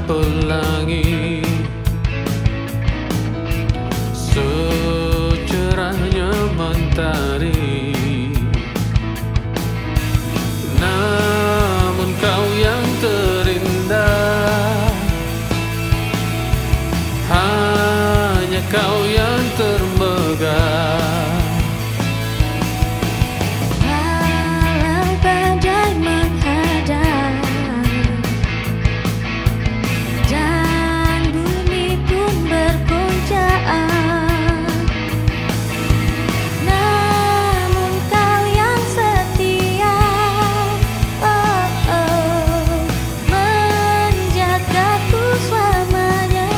pelangi, secerahnya mentari. Namun kau yang terindah, hanya kau yang termegah. Walau badai menghadang dan bumi pun bergoncang, namun kau yang setia, oh, oh, menjagaku selamanya.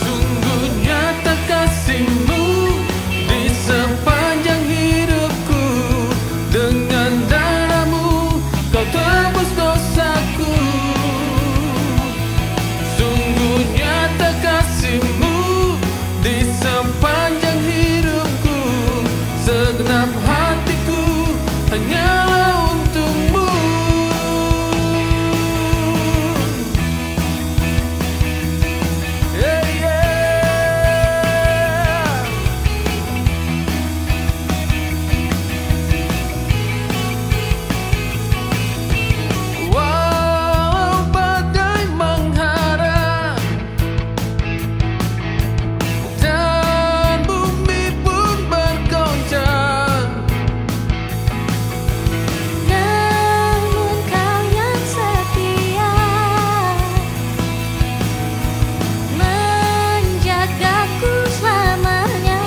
Sungguh nyata kasih-Mu di sepanjang hidupku. Dengan darah-Mu kau tebus dosaku. Sungguh nyata kasih-Mu di sepanjang hidupku. Segenap hatiku hanyalah untuk-Mu. Yeah, yeah. Walau badai menghadang dan bumi pun bergoncang, Namun kau yang setia, menjagaku selamanya.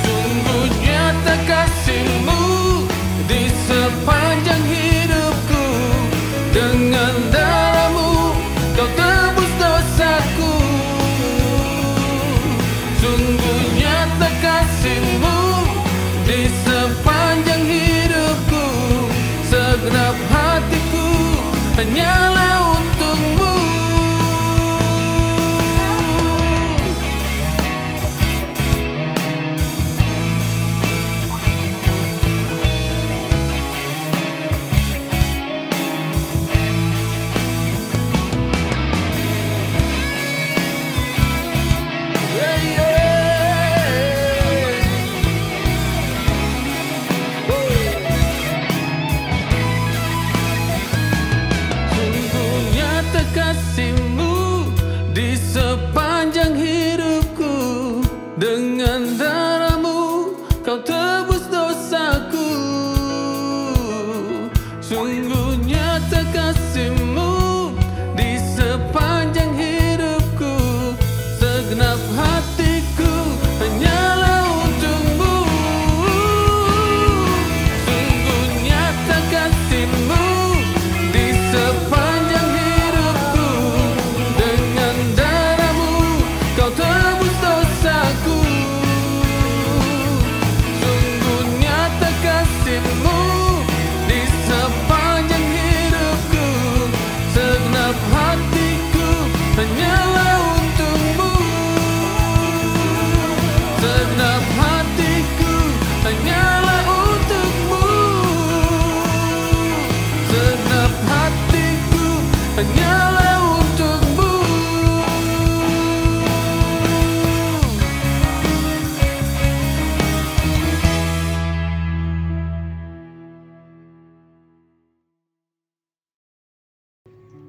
sungguh nyata kasih-Mu di sepanjang hidupku. Dengan darah-Mu kau tebus dosaku. Sungguh nyata kasih-Mu di sepanjang hidupku. Segenap hatiku hanyalah untuk-Mu. Yeah, yeah. Sungguh nyata kasih-Mu di sepanjang hidupku. Dengan darah-Mu kau tebus dosaku. Sungguh nyata kasih-Mu di sepanjang hidupku. Segenap hatiku hanyalah untuk-Mu. Sungguh nyata kasih-Mu di sepanjang hidupku. Dengan darah-Mu kau tebus dosaku. Sungguh nyata kasih-Mu di sepanjang hidupku. Segenap hatiku hanyalah untuk-Mu. Segenap hatiku hanyalah untuk-Mu. Segenap hatiku hanyalah untuk-Mu.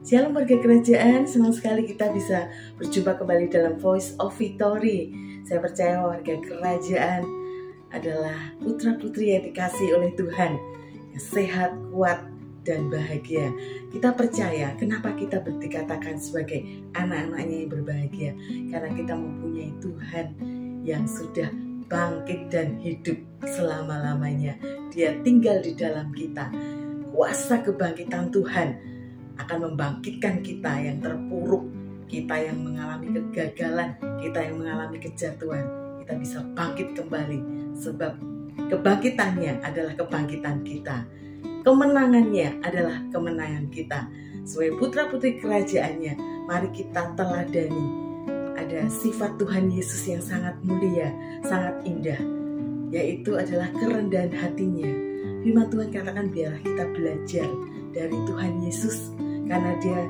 Shalom warga kerajaan, senang sekali kita bisa berjumpa kembali dalam Voice of Victory. Saya percaya warga kerajaan adalah putra-putri yang dikasihi oleh Tuhan, yang sehat, kuat, dan bahagia. Kita percaya kenapa kita dikatakan sebagai anak-anaknya yang berbahagia, karena kita mempunyai Tuhan yang sudah bangkit dan hidup selama-lamanya. Dia tinggal di dalam kita. Kuasa kebangkitan Tuhan akan membangkitkan kita yang terpuruk, kita yang mengalami kegagalan, kita yang mengalami kejatuhan. Kita bisa bangkit kembali, sebab kebangkitannya adalah kebangkitan kita. Kemenangannya adalah kemenangan kita. Sebagai putra-putri kerajaannya, mari kita teladani. Ada sifat Tuhan Yesus yang sangat mulia, sangat indah, yaitu adalah kerendahan hatinya. Firman Tuhan katakan biarlah kita belajar dari Tuhan Yesus, karena dia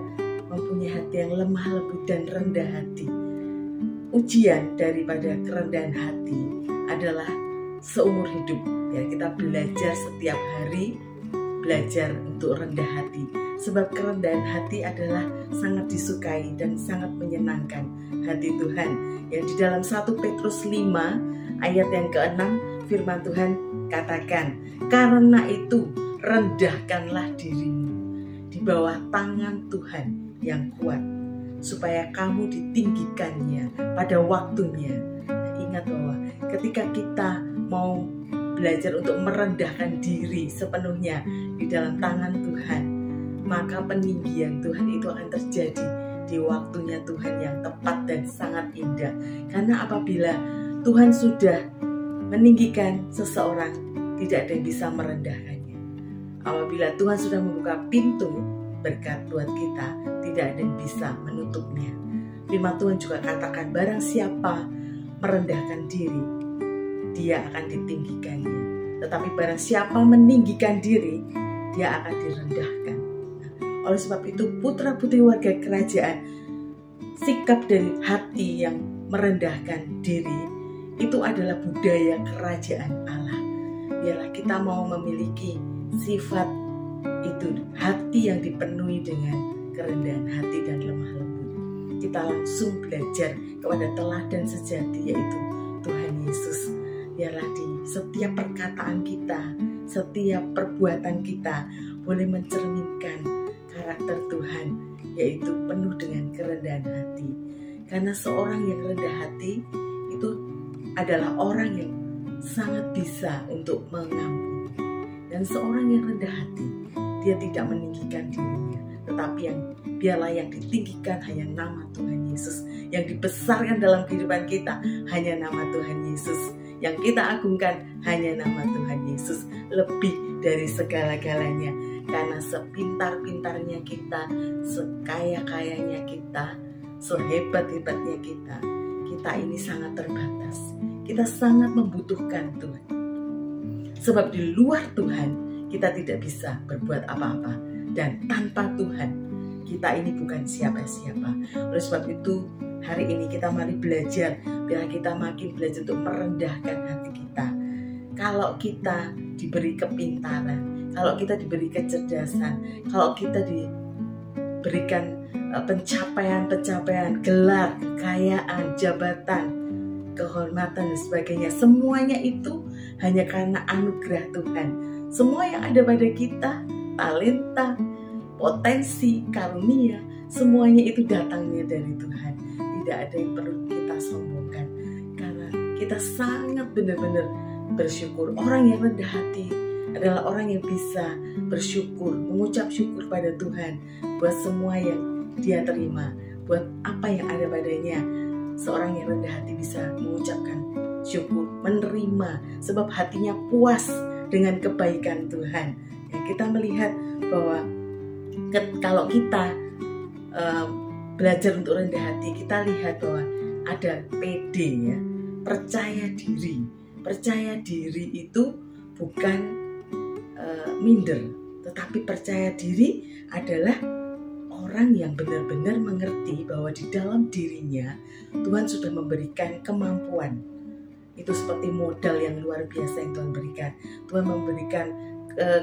mempunyai hati yang lemah lembut dan rendah hati. Ujian daripada kerendahan hati adalah seumur hidup. Ya, kita belajar setiap hari, belajar untuk rendah hati. Sebab kerendahan hati adalah sangat disukai dan sangat menyenangkan hati Tuhan. Yang di dalam 1 Petrus 5 ayat yang ke-6 firman Tuhan katakan, karena itu rendahkanlah dirimu di bawah tangan Tuhan yang kuat, supaya kamu ditinggikannya pada waktunya. Ingat bahwa ketika kita mau belajar untuk merendahkan diri sepenuhnya di dalam tangan Tuhan, maka peninggian Tuhan itu akan terjadi di waktunya Tuhan yang tepat dan sangat indah. Karena apabila Tuhan sudah meninggikan seseorang, tidak ada yang bisa merendahkannya. Apabila Tuhan sudah membuka pintu berkat buat kita, tidak ada yang bisa menutupnya. Firman Tuhan juga katakan, barang siapa merendahkan diri, dia akan ditinggikannya. Tetapi barang siapa meninggikan diri, dia akan direndahkan. Oleh sebab itu, putra-putri warga kerajaan, sikap dari hati yang merendahkan diri itu adalah budaya kerajaan Allah. Biarlah kita mau memiliki sifat itu, hati yang dipenuhi dengan kerendahan hati dan lemah lembut. Kita langsung belajar kepada teladan sejati, yaitu Tuhan Yesus. Biarlah di setiap perkataan kita, setiap perbuatan kita boleh mencerminkan karakter Tuhan, yaitu penuh dengan kerendahan hati. Karena seorang yang rendah hati itu adalah orang yang sangat bisa untuk mengampuni. Dan seorang yang rendah hati, dia tidak meninggikan dirinya, tetapi biarlah yang ditinggikan hanya nama Tuhan Yesus. Yang dibesarkan dalam kehidupan kita hanya nama Tuhan Yesus. Yang kita agungkan hanya nama Tuhan Yesus, lebih dari segala-galanya. Karena sepintar-pintarnya kita, sekaya-kayanya kita, sehebat-hebatnya kita ini sangat terbatas. Kita sangat membutuhkan Tuhan. Sebab di luar Tuhan kita tidak bisa berbuat apa-apa. Dan tanpa Tuhan kita ini bukan siapa-siapa. Oleh sebab itu hari ini kita mari belajar, biar kita makin belajar untuk merendahkan hati kita. Kalau kita diberi kepintaran, kalau kita diberi kecerdasan, kalau kita diberikan pencapaian-pencapaian, gelar, kekayaan, jabatan, kehormatan dan sebagainya, semuanya itu hanya karena anugerah Tuhan. Semua yang ada pada kita, talenta, potensi, karunia, semuanya itu datangnya dari Tuhan. Tidak ada yang perlu kita sombongkan, karena kita sangat benar-benar bersyukur. Orang yang rendah hati adalah orang yang bisa bersyukur, mengucap syukur pada Tuhan buat semua yang dia terima, buat apa yang ada padanya. Seorang yang rendah hati bisa mengucapkan syukur, menerima, sebab hatinya puas dengan kebaikan Tuhan. Ya, kita melihat bahwa kalau kita belajar untuk rendah hati, kita lihat bahwa ada PD, ya, percaya diri. Percaya diri itu bukan minder, tetapi percaya diri adalah orang yang benar-benar mengerti bahwa di dalam dirinya Tuhan sudah memberikan kemampuan. Itu seperti modal yang luar biasa yang Tuhan berikan. Tuhan memberikan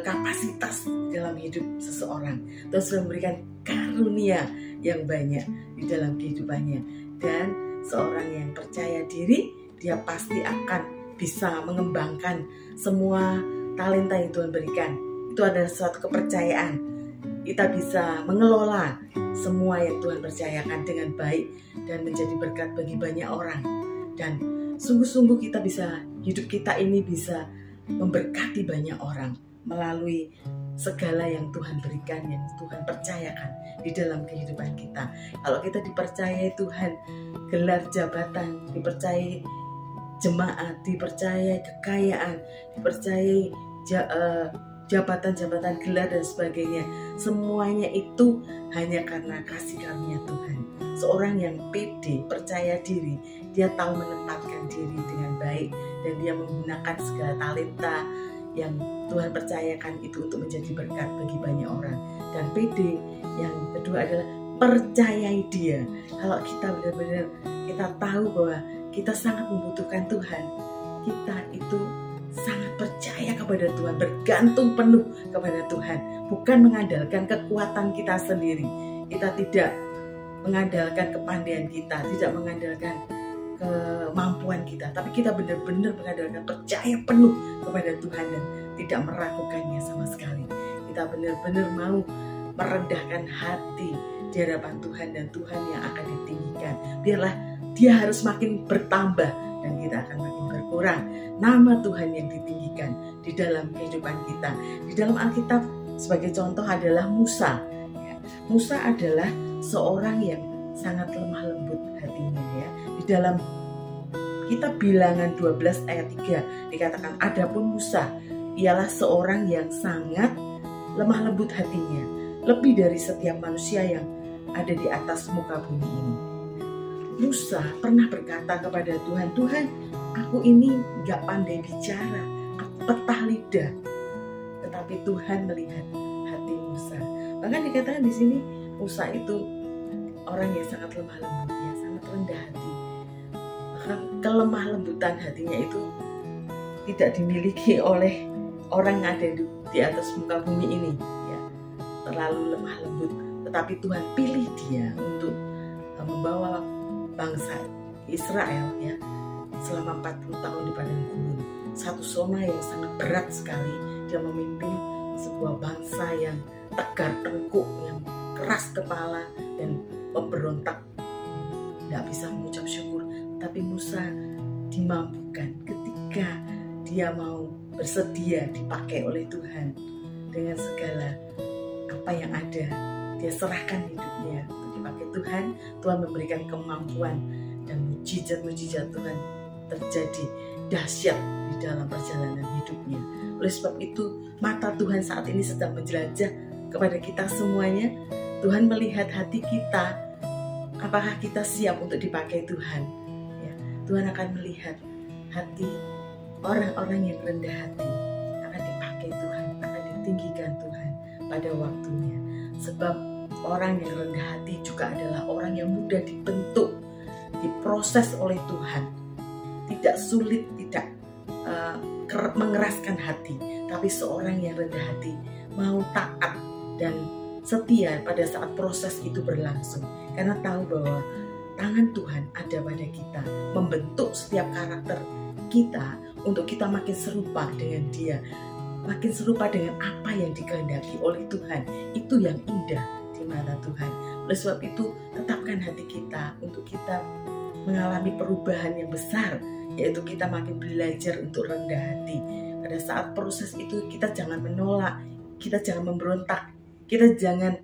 kapasitas dalam hidup seseorang. Tuhan sudah memberikan karunia yang banyak di dalam kehidupannya. Dan seorang yang percaya diri, dia pasti akan bisa mengembangkan semua talenta yang Tuhan berikan. Itu adalah suatu kepercayaan. Kita bisa mengelola semua yang Tuhan percayakan dengan baik dan menjadi berkat bagi banyak orang. Dan sungguh-sungguh kita bisa, hidup kita ini bisa memberkati banyak orang melalui segala yang Tuhan berikan, yang Tuhan percayakan di dalam kehidupan kita. Kalau kita dipercayai Tuhan gelar jabatan, dipercayai jemaat, dipercayai kekayaan, dipercayai jabatan-jabatan, gelar dan sebagainya, semuanya itu hanya karena kasih karunia Tuhan. Seorang yang pede, percaya diri, dia tahu menempatkan diri dengan baik dan dia menggunakan segala talenta yang Tuhan percayakan itu untuk menjadi berkat bagi banyak orang. Dan PD yang kedua adalah percayai Dia. Kalau kita benar-benar kita tahu bahwa kita sangat membutuhkan Tuhan, kita itu sangat percaya kepada Tuhan, bergantung penuh kepada Tuhan, bukan mengandalkan kekuatan kita sendiri. Kita tidak mengandalkan kepandaian kita, tidak mengandalkan kemampuan kita, tapi kita benar-benar mengandalkan percaya penuh kepada Tuhan dan tidak meragukannya sama sekali. Kita benar-benar mau merendahkan hati di hadapan Tuhan, dan Tuhan yang akan ditinggikan. Biarlah Dia harus makin bertambah dan kita akan makin berkurang. Nama Tuhan yang ditinggikan di dalam kehidupan kita. Di dalam Alkitab sebagai contoh adalah Musa. Musa adalah seorang yang sangat lemah lembut hatinya ya. Di dalam kitab Bilangan 12 ayat 3 dikatakan, adapun Musa ialah seorang yang sangat lemah lembut hatinya, lebih dari setiap manusia yang ada di atas muka bumi ini. Musa pernah berkata kepada Tuhan, Tuhan, aku ini gak pandai bicara, aku petah lidah. Tetapi Tuhan melihat hati Musa. Bahkan dikatakan di sini Musa itu orang yang sangat lemah lembut, ya, sangat rendah hati. Maka kelemah lembutan hatinya itu tidak dimiliki oleh orang yang ada di atas muka bumi ini, ya, terlalu lemah lembut. Tetapi Tuhan pilih dia untuk membawa bangsa Israel ya selama 40 tahun di padang gurun. Satu zona yang sangat berat sekali. Dia memimpin sebuah bangsa yang tegar tengkuk, yang keras kepala dan pemberontak, tidak bisa mengucap syukur. Tapi Musa dimampukan ketika dia mau bersedia dipakai oleh Tuhan dengan segala apa yang ada. Dia serahkan hidupnya untuk dipakai Tuhan. Tuhan memberikan kemampuan dan mujizat-mujizat Tuhan terjadi dahsyat di dalam perjalanan hidupnya. Oleh sebab itu, mata Tuhan saat ini sedang menjelajah kepada kita semuanya. Tuhan melihat hati kita, apakah kita siap untuk dipakai Tuhan. Ya, Tuhan akan melihat hati orang-orang yang rendah hati akan dipakai Tuhan, akan ditinggikan Tuhan pada waktunya. Sebab orang yang rendah hati juga adalah orang yang mudah dibentuk, diproses oleh Tuhan. Tidak sulit, tidak mengeraskan hati. Tapi seorang yang rendah hati mau taat dan setia pada saat proses itu berlangsung. Karena tahu bahwa tangan Tuhan ada pada kita, membentuk setiap karakter kita untuk kita makin serupa dengan Dia, makin serupa dengan apa yang dikehendaki oleh Tuhan. Itu yang indah di mata Tuhan. Oleh sebab itu, tetapkan hati kita untuk kita mengalami perubahan yang besar, yaitu kita makin belajar untuk rendah hati. Pada saat proses itu kita jangan menolak, kita jangan memberontak, kita jangan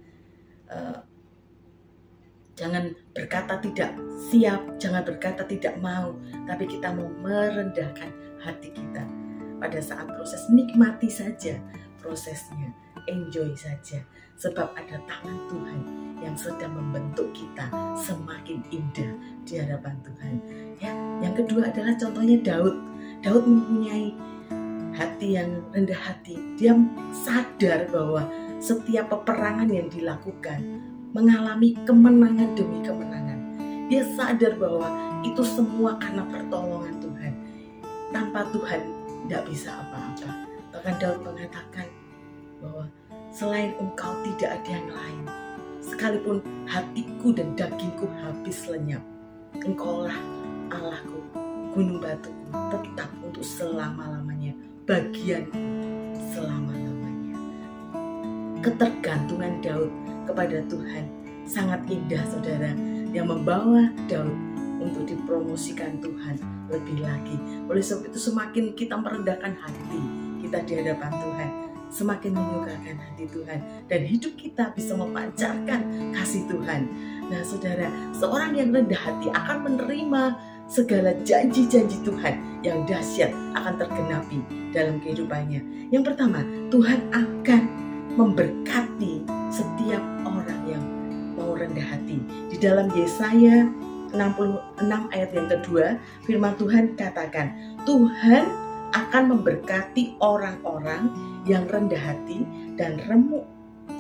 berkata tidak siap, jangan berkata tidak mau, tapi kita mau merendahkan hati kita. Pada saat proses, nikmati saja prosesnya, enjoy saja, sebab ada tangan Tuhan yang sedang membentuk kita semakin indah di hadapan Tuhan. Ya, yang kedua adalah contohnya Daud. Daud mempunyai hati yang rendah hati. Dia sadar bahwa setiap peperangan yang dilakukan mengalami kemenangan demi kemenangan. Dia sadar bahwa itu semua karena pertolongan Tuhan. Tanpa Tuhan tidak bisa apa-apa. Bahkan Daud mengatakan bahwa selain Engkau tidak ada yang lain. Sekalipun hatiku dan dagingku habis lenyap, Engkaulah Allahku, gunung batuku, tetap untuk selama-lamanya, bagianku selama-lamanya. Ketergantungan Daud kepada Tuhan sangat indah, saudara, yang membawa Daud untuk dipromosikan Tuhan lebih lagi. Oleh sebab itu, semakin kita merendahkan hati kita di hadapan Tuhan, semakin menyukakan hati Tuhan, dan hidup kita bisa memancarkan kasih Tuhan. Nah saudara, seorang yang rendah hati akan menerima segala janji-janji Tuhan yang dahsyat akan tergenapi dalam kehidupannya. Yang pertama, Tuhan akan memberkati setiap orang yang mau rendah hati. Di dalam Yesaya 66 ayat yang kedua, firman Tuhan katakan, Tuhan akan memberkati orang-orang yang rendah hati dan remuk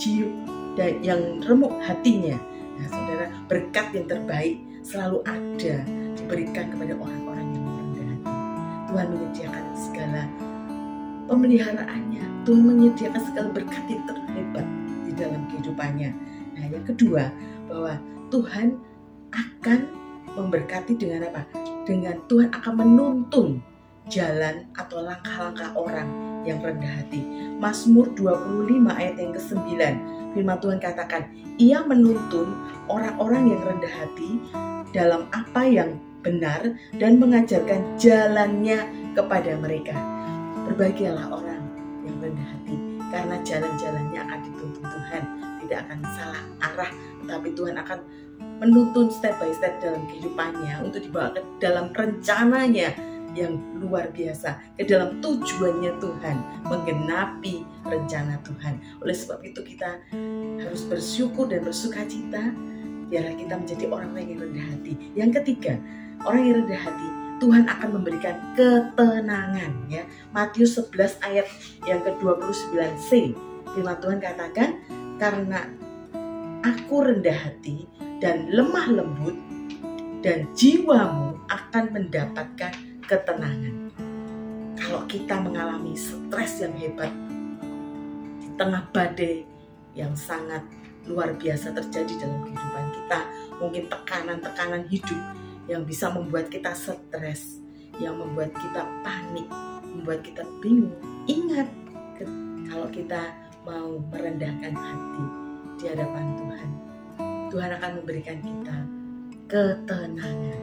jiwa dan yang remuk hatinya. Nah, saudara, berkat yang terbaik selalu ada diberikan kepada orang-orang yang rendah hati. Tuhan menyediakan segala pemeliharaannya. Tuhan menyediakan segala berkat yang terhebat di dalam kehidupannya. Nah, yang kedua, bahwa Tuhan akan memberkati dengan apa? Dengan Tuhan akan menuntun jalan atau langkah-langkah orang yang rendah hati. Mazmur 25 ayat yang ke-9, firman Tuhan katakan, Ia menuntun orang-orang yang rendah hati dalam apa yang benar dan mengajarkan jalannya kepada mereka. Berbahagialah orang yang rendah hati, karena jalan-jalannya akan dituntun Tuhan, tidak akan salah arah, tetapi Tuhan akan menuntun step by step dalam kehidupannya untuk dibawa ke dalam rencananya yang luar biasa, ke dalam tujuannya Tuhan, menggenapi rencana Tuhan. Oleh sebab itu kita harus bersyukur dan bersukacita, biarlah kita menjadi orang-orang yang rendah hati. Yang ketiga, orang yang rendah hati, Tuhan akan memberikan ketenangan. Ya, Matius 11 ayat yang ke-29c, firman Tuhan katakan, karena aku rendah hati dan lemah lembut, dan jiwamu akan mendapatkan ketenangan. Kalau kita mengalami stres yang hebat di tengah badai yang sangat luar biasa terjadi dalam kehidupan kita, mungkin tekanan-tekanan hidup yang bisa membuat kita stres, yang membuat kita panik, membuat kita bingung. Ingat, kalau kita mau merendahkan hati di hadapan Tuhan, Tuhan akan memberikan kita ketenangan.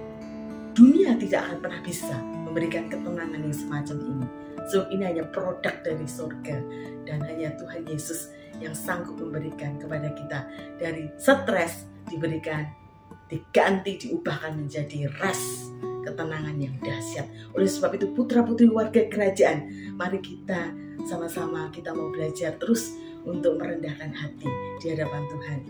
Dunia tidak akan pernah bisa memberikan ketenangan yang semacam ini. So, ini hanya produk dari surga, dan hanya Tuhan Yesus yang sanggup memberikan kepada kita. Dari stres diberikan, diganti, diubahkan menjadi rest, ketenangan yang dahsyat. Oleh sebab itu, putra-putri warga kerajaan, mari kita sama-sama kita mau belajar terus untuk merendahkan hati di hadapan Tuhan.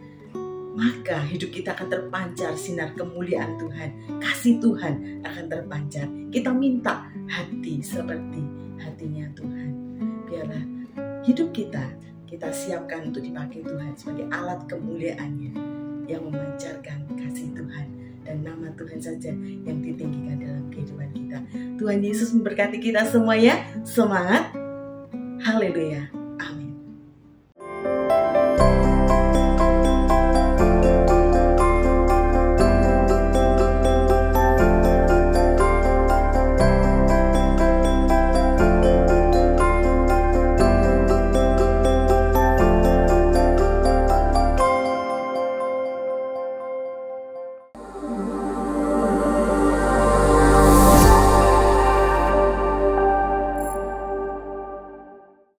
Maka hidup kita akan terpancar sinar kemuliaan Tuhan, kasih Tuhan akan terpancar. Kita minta hati seperti hatinya Tuhan. Biarlah hidup kita siapkan untuk dipakai Tuhan sebagai alat kemuliaannya yang memancarkan kasih Tuhan, dan nama Tuhan saja yang ditinggikan dalam kehidupan kita. Tuhan Yesus memberkati kita semuanya. Semangat, haleluya.